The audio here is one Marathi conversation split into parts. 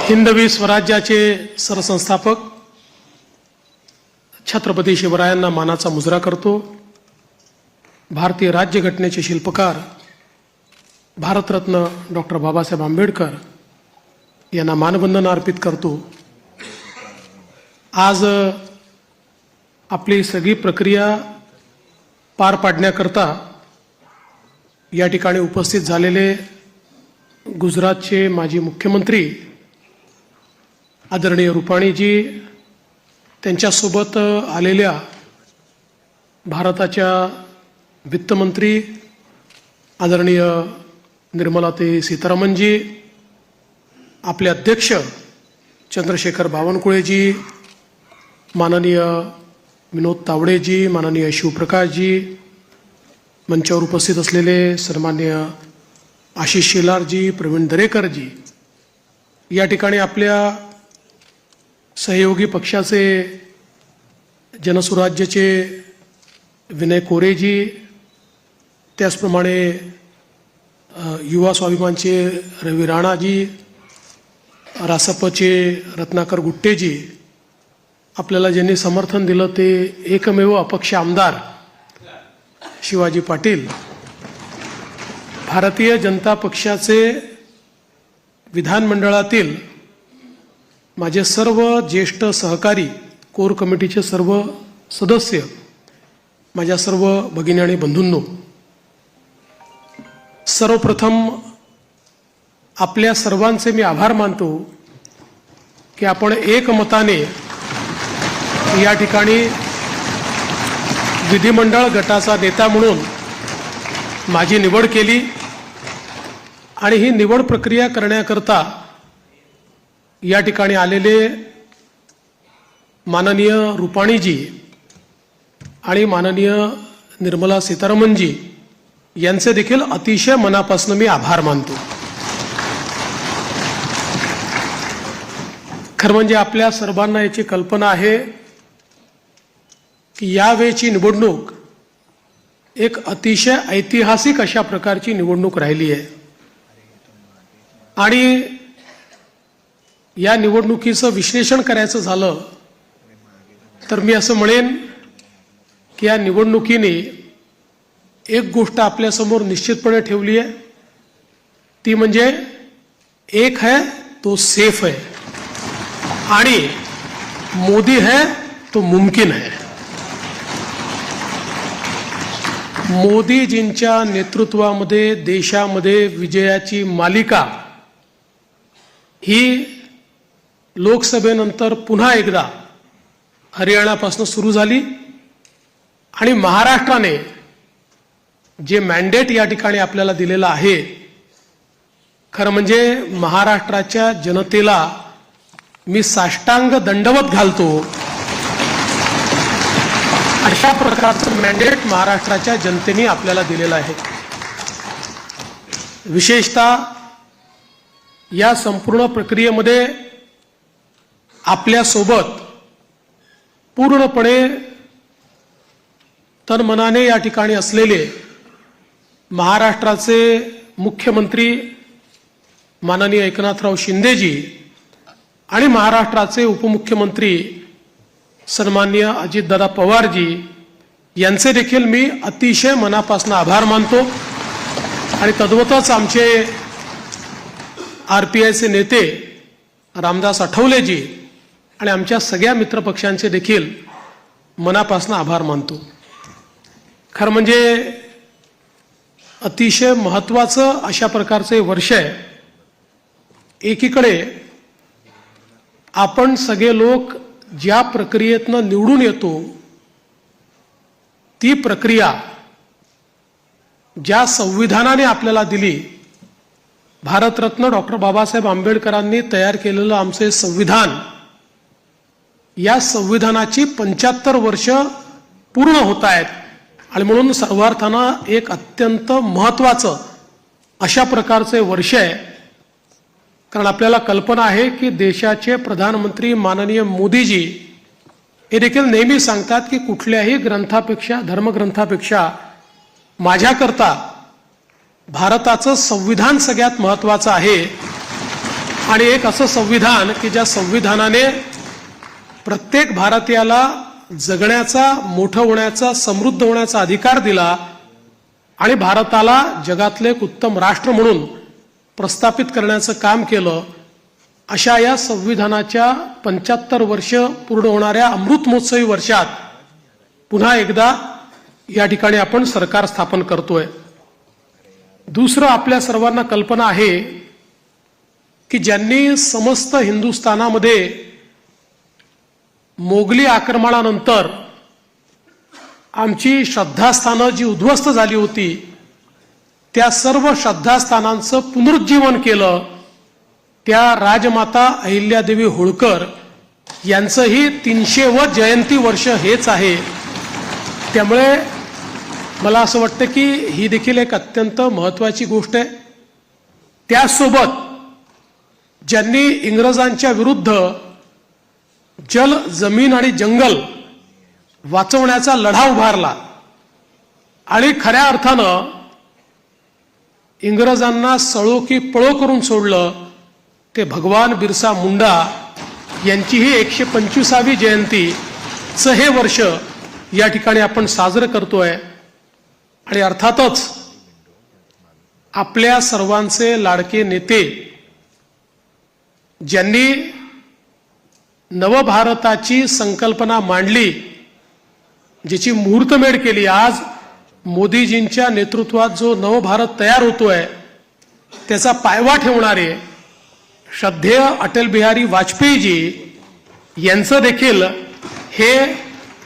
हिंदवी स्वराज्याचे सरसंस्थापक छत्रपती शिवरायांना मानाचा मुजरा करतो। भारतीय राज्यघटनेचे शिल्पकार भारतरत्न डॉक्टर बाबासाहेब आंबेडकर यांना मानवंदन अर्पित करतो। आज आपली सगळी प्रक्रिया पार पाडण्याकरता या ठिकाणी उपस्थित झालेले गुजरातचे माजी मुख्यमंत्री आदरणीय रुपाणीजी, त्यांच्यासोबत आलेल्या भारताच्या वित्तमंत्री आदरणीय निर्मलाताई सीतारामनजी, आपले अध्यक्ष चंद्रशेखर बावनकुळेजी, माननीय विनोद तावडेजी, माननीय शिवप्रकाशजी, मंचावर उपस्थित असलेले सन्माननीय आशिष शेलारजी, प्रवीण दरेकरजी, या ठिकाणी आपल्या सहयोगी पक्षाचे जनसुराज्यचे विनय कोरेजी, त्याचप्रमाणे युवा स्वाभिमानचे रवी राणाजी, रासपचे रत्नाकर गुट्टेजी, आपल्याला ज्यांनी समर्थन दिलं ते एकमेव अपक्ष आमदार शिवाजी पाटील, भारतीय जनता पक्षाचे विधानमंडळातील माझे सर्व ज्येष्ठ सहकारी, कोर कमिटीचे सर्व सदस्य, माझ्या सर्व भगिनी आणि बंधूंनो, सर्वप्रथम आपल्या सर्वांचे मी आभार मानतो की आपण एकमताने या ठिकाणी विधिमंडळ गटाचा नेता म्हणून माझी निवड केली आणि ही निवड प्रक्रिया करण्याकरता या ठिकाणी आलेले माननीय रुपाणीजी आणि माननीय निर्मला सीतारामनजी यांचे देखील अतिशय मनापासून मी आभार मानतो। खरं म्हणजे आपल्या सर्वांना याची कल्पना आहे की यावेळची निवडणूक एक अतिशय ऐतिहासिक अशा प्रकारची निवडणूक राहिली आहे आणि या निवडणुकीचं विश्लेषण करायचं झालं तर मी असं म्हणेन की या निवडणुकीने एक गोष्ट आपल्यासमोर निश्चितपणे ठेवली आहे, ती म्हणजे एक है तो सेफ है आणि मोदी है तो मुमकिन है। मोदीजींच्या नेतृत्वामध्ये देशामध्ये विजयाची मालिका ही लोकसभेनंतर पुन्हा एकदा हरियाणापासून सुरू झाली आणि महाराष्ट्राने जे मॅन्डेट या ठिकाणी आपल्याला दिलेलं आहे, खरं म्हणजे महाराष्ट्राच्या जनतेला मी साष्टांग दंडवत घालतो। अशा प्रकारचं मॅन्डेट महाराष्ट्राच्या जनतेने आपल्याला दिलेलं आहे। विशेषतः या संपूर्ण प्रक्रियेमध्ये आपल्यासोबत पूर्णपणे तनमनाने या ठिकाणी असलेले महाराष्ट्राचे मुख्यमंत्री माननीय एकनाथराव शिंदेजी आणि महाराष्ट्राचे उपमुख्यमंत्री सन्माननीय अजितदादा पवारजी यांचे देखील मी अतिशय मनापासून आभार मानतो आणि तद्वतच आमचे आरपीआयचे नेते रामदास आठवलेजी आणि आमच्या सगळ्या मित्रपक्षांचे देखील मनापासून आभार मानतो। खरं म्हणजे अतिशय महत्त्वाचं अशा प्रकारचे वर्ष आहे। एकीकडे आपण सगळे लोक ज्या प्रक्रियेतनं निवडून येतो, ती प्रक्रिया ज्या संविधानाने आपल्याला दिली, भारतरत्न डॉक्टर बाबासाहेब आंबेडकरांनी तयार केलेलं आमचे संविधान, या संविधानाची 75 वर्ष पूर्ण होत आहेत आणि म्हणून सर्वार्थानं एक अत्यंत महत्त्वाचं अशा प्रकारचे वर्ष आहे। कारण आपल्याला कल्पना आहे की देशाचे प्रधानमंत्री माननीय मोदीजी हे देखील नेहमी सांगतात की कुठल्याही ग्रंथापेक्षा, धर्मग्रंथापेक्षा माझ्याकरता भारताचं संविधान सगळ्यात महत्त्वाचं आहे आणि एक असं संविधान की ज्या संविधानाने प्रत्येक भारतीयाला जगण्याचा, मोठं होण्याचा, समृद्ध होण्याचा अधिकार दिला आणि भारताला जगातले एक उत्तम राष्ट्र म्हणून प्रस्थापित करण्याचं काम केलं. अशा या संविधानाच्या 75 वर्ष पूर्ण होणाऱ्या अमृत महोत्सवी वर्षात पुन्हा एकदा या ठिकाणी आपण सरकार स्थापन करतोय. दुसरं, आपल्या सर्वांना कल्पना आहे की ज्यांनी समस्त हिंदुस्थानामध्ये मोगली आक्रमणानंतर आमची श्रद्धास्थानं जी उद्ध्वस्त झाली होती त्या सर्व श्रद्धास्थानांचं पुनरुज्जीवन केलं, त्या राजमाता अहिल्यादेवी होळकर यांचंही 300वे जयंती वर्ष हेच आहे. त्यामुळे मला असं वाटतं की ही देखील एक अत्यंत महत्त्वाची गोष्ट आहे. त्यासोबत ज्यांनी इंग्रजांच्या विरुद्ध जल, जमीन आणि जंगल वाचवण्याचा लढा उभारला आणि खऱ्या अर्थानं इंग्रजांना सळो की पळो करून सोडलं, ते भगवान बिरसा मुंडा यांची ही 125वी जयंतीचं हे वर्ष या ठिकाणी आपण साजरं करतोय. आणि अर्थातच आपल्या सर्वांचे लाडके नेते ज्यांनी नवभारताची संकल्पना मांडली, ज्याची मुहूर्तमेढ केली, आज मोदीजींच्या नेतृत्वात जो नवभारत तयार होतोय त्याचा पायवा ठेवणारे श्रद्धेय अटल बिहारी वाजपेयीजी यांचं देखील हे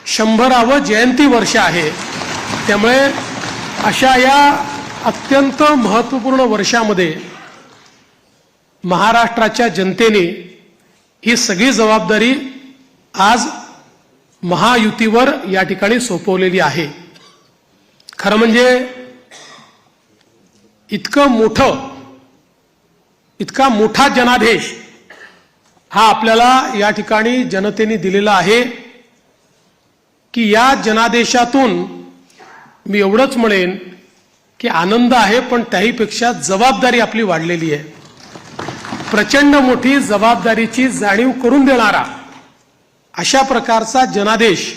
100वे जयंती वर्ष आहे. त्यामुळे अशा या अत्यंत महत्त्वपूर्ण वर्षामध्ये महाराष्ट्राच्या जनतेने ही सगळी जबाबदारी आज महायुतीवर या ठिकाणी सोपवलेली आहे. खरं म्हणजे इतका मोठा जनादेश हा आपल्याला या ठिकाणी जनतेने दिलेला आहे की या जनादेशातून मी एवढंच म्हणेन की आनंद आहे, पण त्याहीपेक्षा जबाबदारी आपली वाढलेली आहे. प्रचंड मोठी जबाबदारीची जाणीव करून देणारा अशा प्रकारचा जनादेश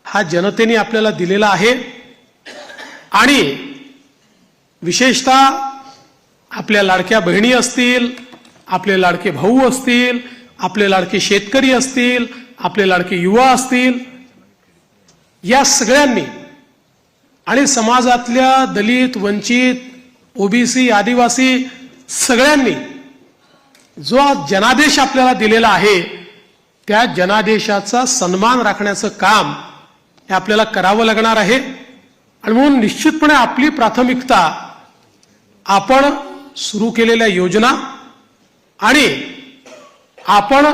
हा जनतेने आपल्याला दिलेला आहे. आणि विशेषतः आपल्या लाडक्या बहिणी असतील, आपले लाडके भाऊ असतील, आपले लाडके शेतकरी असतील, आपले लाडके युवा असतील, या सगळ्यांनी आणि समाजातल्या दलित, वंचित, ओबीसी, आदिवासी सगळ्यांनी जो जनादेश आपल्याला दिलेला आहे त्या जनादेशाचा सन्मान राखण्याचं काम हे आपल्याला करावं लागणार आहे. आणि म्हणून निश्चितपणे आपली प्राथमिकता आपण सुरू केलेल्या योजना आणि आपण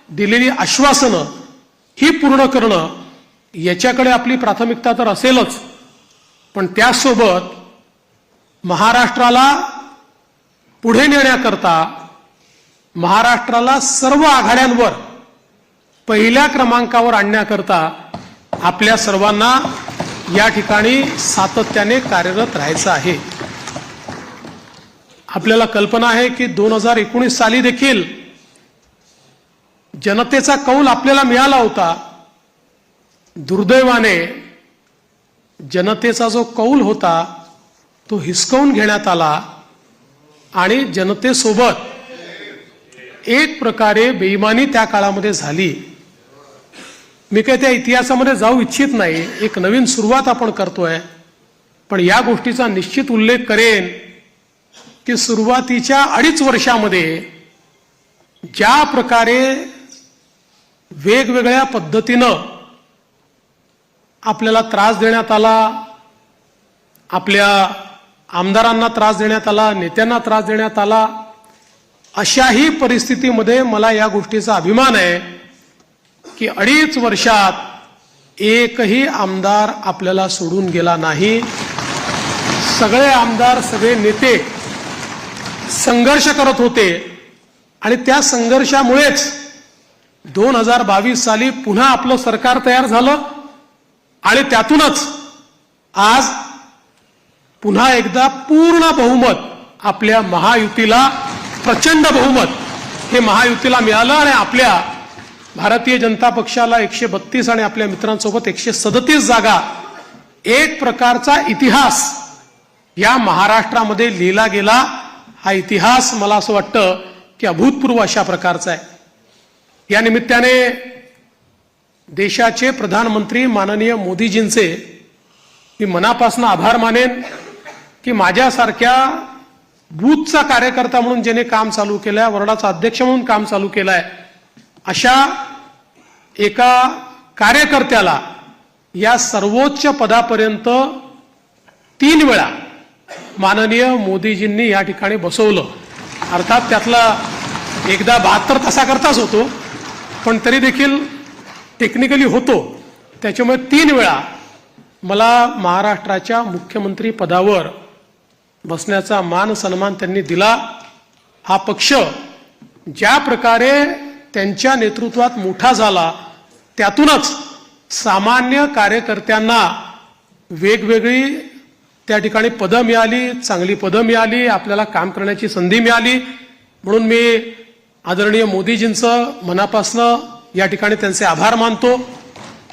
दिलेली आश्वासनं ही पूर्ण करणं याच्याकडे आपली प्राथमिकता तर असेलच, पण त्यासोबत महाराष्ट्राला पुढे नेण्याकरता, महाराष्ट्राला सर्व आघाड्यांवर पहिल्या क्रमांकावर आणण्याकरता आपल्या सर्वांना या ठिकाणी सातत्याने कार्यरत राहायचं आहे. आपल्याला कल्पना आहे की 2019 साली देखील जनतेचा कौल आपल्याला मिळाला होता. दुर्दैवाने जनतेचा जो कौल होता तो हिसकावून घेण्यात आला आणि जनतेसोबत एक प्रकारे बेईमानी त्या काळामध्ये झाली. मी काही त्या इतिहासामध्ये जाऊ इच्छित नाही, एक नवीन सुरुवात आपण करतोय, पण या गोष्टीचा निश्चित उल्लेख करेन की सुरुवातीच्या 2.5 वर्षामध्ये ज्या प्रकारे वेगवेगळ्या पद्धतीनं आपल्याला त्रास देण्यात आला, आपल्या आमदारांना त्रास देण्यात आला, नेत्यांना त्रास देण्यात आला, अशाही परिस्थितीमध्ये मला या गोष्टीचा अभिमान आहे की 2.5 वर्षात एकही आमदार आपल्याला सोडून गेला नाही. सगळे आमदार, सगळे नेते संघर्ष करत होते आणि त्या संघर्षामुळेच 2022 साली पुन्हा आपलं सरकार तयार झालं आणि त्यातूनच आज पुन्हा एकदा पूर्ण बहुमत आपल्या महायुतीला, प्रचंड बहुमत हे महायुतीला मिळालं आणि आपल्या भारतीय जनता पक्षाला 132 आणि आपल्या मित्रांसोबत 137 जागा, एक प्रकारचा इतिहास या महाराष्ट्रामध्ये लिहिला गेला. हा इतिहास मला असं वाटतं की अभूतपूर्व अशा प्रकारचा आहे. या निमित्ताने देशाचे प्रधानमंत्री माननीय मोदीजींचे मी मनापासून आभार मानेन की माझ्यासारख्या बूथचा कार्यकर्ता म्हणून ज्याने काम चालू केलंय, वॉर्डाचा अध्यक्ष म्हणून काम चालू केलंय, अशा एका कार्यकर्त्याला या सर्वोच्च पदापर्यंत 3 वेळा माननीय मोदीजींनी या ठिकाणी बसवलं. अर्थात त्यातला एकदा 72 तासाकरताच होतो, पण तरी देखील टेक्निकली होतो. त्याच्यामुळे 3 वेळा मला महाराष्ट्राच्या मुख्यमंत्री पदावर बसण्याचा मान सन्मान त्यांनी दिला. हा पक्ष ज्या प्रकारे त्यांच्या नेतृत्वात मोठा झाला, त्यातूनच सामान्य कार्यकर्त्यांना वेगवेगळी त्या ठिकाणी पदं मिळाली, चांगली पदं मिळाली, आपल्याला काम करण्याची संधी मिळाली. म्हणून मी आदरणीय मोदीजींचं मनापासून या ठिकाणी त्यांचे आभार मानतो.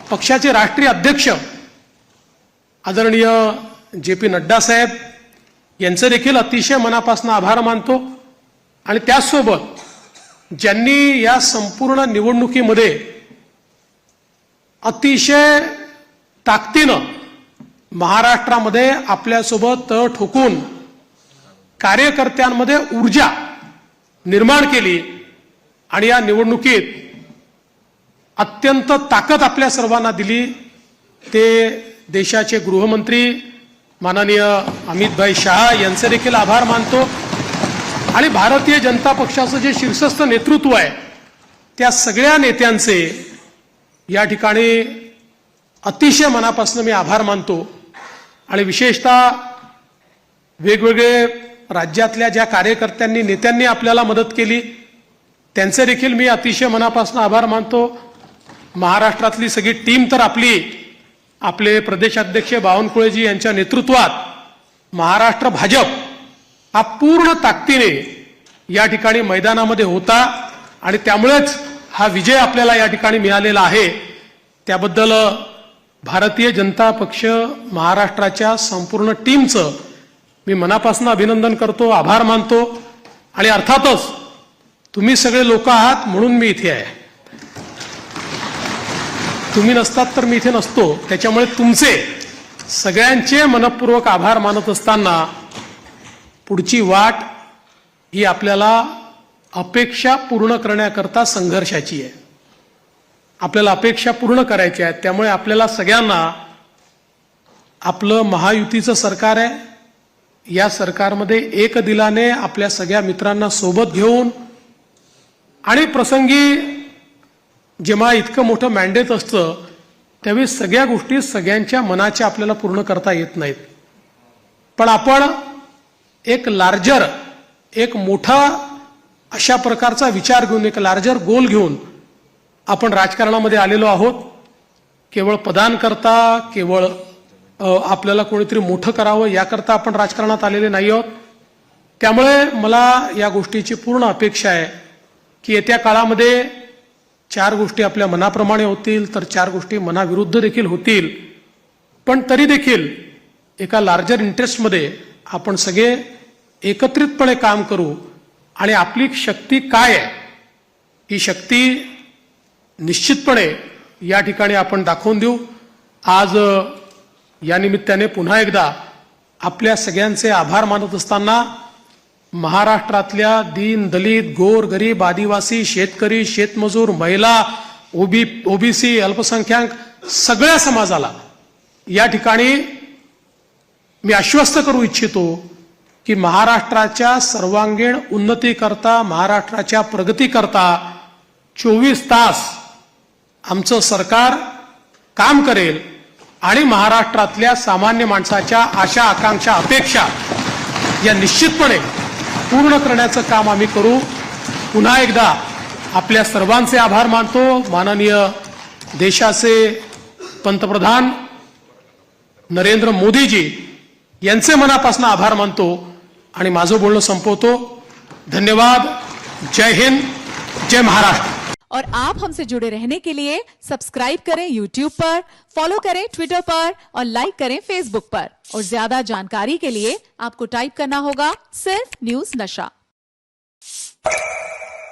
पक्षाचे राष्ट्रीय अध्यक्ष आदरणीय JP नड्डा साहेब यांचे देखील अतिशय मनापासून आभार मानतो. आणि त्याचसोबत ज्यांनी या संपूर्ण निवडणुकीमध्ये अतिशय ताकदीनं महाराष्ट्रामध्ये आपल्यासोबत तळ ठोकून कार्यकर्त्यांमध्ये ऊर्जा निर्माण केली आणि या निवडणुकीत अत्यंत ताकद आपल्या सर्वांना दिली, ते देशाचे गृहमंत्री माननीय अमितभाई शहा यांचे देखील आभार मानतो. आणि भारतीय जनता पक्षाचं जे शीर्षस्थ नेतृत्व आहे, त्या सगळ्या नेत्यांचे या ठिकाणी अतिशय मनापासून मी आभार मानतो. आणि विशेषतः वेगवेगळे राज्यातल्या ज्या कार्यकर्त्यांनी नेत्यांनी आपल्याला मदत केली, त्यांचे देखील मी अतिशय मनापासून आभार मानतो. महाराष्ट्रातली सगळी टीम तर आपले प्रदेशाध्यक्ष बावनकुळेजी यांच्या नेतृत्वात महाराष्ट्र भाजप हा पूर्ण ताकदीने या ठिकाणी मैदानामध्ये होता आणि त्यामुळेच हा विजय आपल्याला या ठिकाणी मिळालेला आहे. त्याबद्दल भारतीय जनता पक्ष महाराष्ट्राच्या संपूर्ण टीमचं मी मनापासून अभिनंदन करतो, आभार मानतो. आणि अर्थातच तुम्ही सगळे लोक आहात म्हणून मी इथे आहे. तुम्ही नसतात तर मी इथे नसतो. त्याच्यामुळे तुमचे सगळ्यांचे मनपूर्वक आभार मानत असताना पुढची वाट ही आपल्याला अपेक्षा पूर्ण करण्याकरता संघर्षाची आहे. आपल्याला अपेक्षा पूर्ण करायची आहेत. त्यामुळे आपल्याला सगळ्यांना आपलं महायुतीचं सरकार आहे, या सरकारमध्ये एक दिलाने आपल्या सगळ्या मित्रांना सोबत घेऊन आणि प्रसंगी जेव्हा इतकं मोठं मॅन्डेट असतं त्यावेळी सगळ्या गोष्टी सगळ्यांच्या मनाच्या आपल्याला पूर्ण करता येत नाहीत. पण आपण एक लार्जर, एक मोठा अशा प्रकारचा विचार घेऊन, एक लार्जर गोल घेऊन आपण राजकारणामध्ये आलेलो आहोत. केवळ पदांकरता, केवळ आपल्याला कोणीतरी मोठं करावं याकरता आपण राजकारणात आलेले नाही आहोत. त्यामुळे मला या गोष्टीची पूर्ण अपेक्षा आहे की येत्या काळामध्ये 4 गोष्टी आपल्या मनाप्रमाणे होतील, तर 4 गोष्टी मनाविरुद्ध देखील होतील. पण तरी देखील एका लार्जर इंटरेस्टमध्ये आपण सगळे एकत्रितपणे काम करू आणि आपली शक्ती काय आहे ही शक्ती निश्चितपणे या ठिकाणी आपण दाखवून देऊ. आज या निमित्ताने पुन्हा एकदा आपल्या सगळ्यांचे आभार मानत असताना महाराष्ट्रातल्या दीन, दलित, गोर, गरीब, आदिवासी, शेतकरी, शेतमजूर, महिला, ओबीसी, अल्पसंख्याक सगळ्या समाजाला या ठिकाणी मी आश्वस्त करू इच्छितो की महाराष्ट्राच्या सर्वांगीण उन्नतीकरता, महाराष्ट्राच्या प्रगतीकरता 24 तास आमचं सरकार काम करेल आणि महाराष्ट्रातल्या सामान्य माणसाच्या आशा, आकांक्षा, अपेक्षा या निश्चितपणे पूर्ण करण्याचं काम आम्ही करू. पुन्हा एकदा आपल्या सर्वांचे आभार मानतो. माननीय देशाचे पंतप्रधान नरेंद्र मोदीजी यांचे मनापासून आभार मानतो आणि माझं बोलणं संपवतो. धन्यवाद. जय हिंद, जय महाराष्ट्र। और आप हमसे जुड़े रहने के लिए सब्सक्राइब करें YouTube पर, फॉलो करें Twitter पर और लाइक करें Facebook पर। और ज्यादा जानकारी के लिए आपको टाइप करना होगा सिर्फ न्यूज नशा।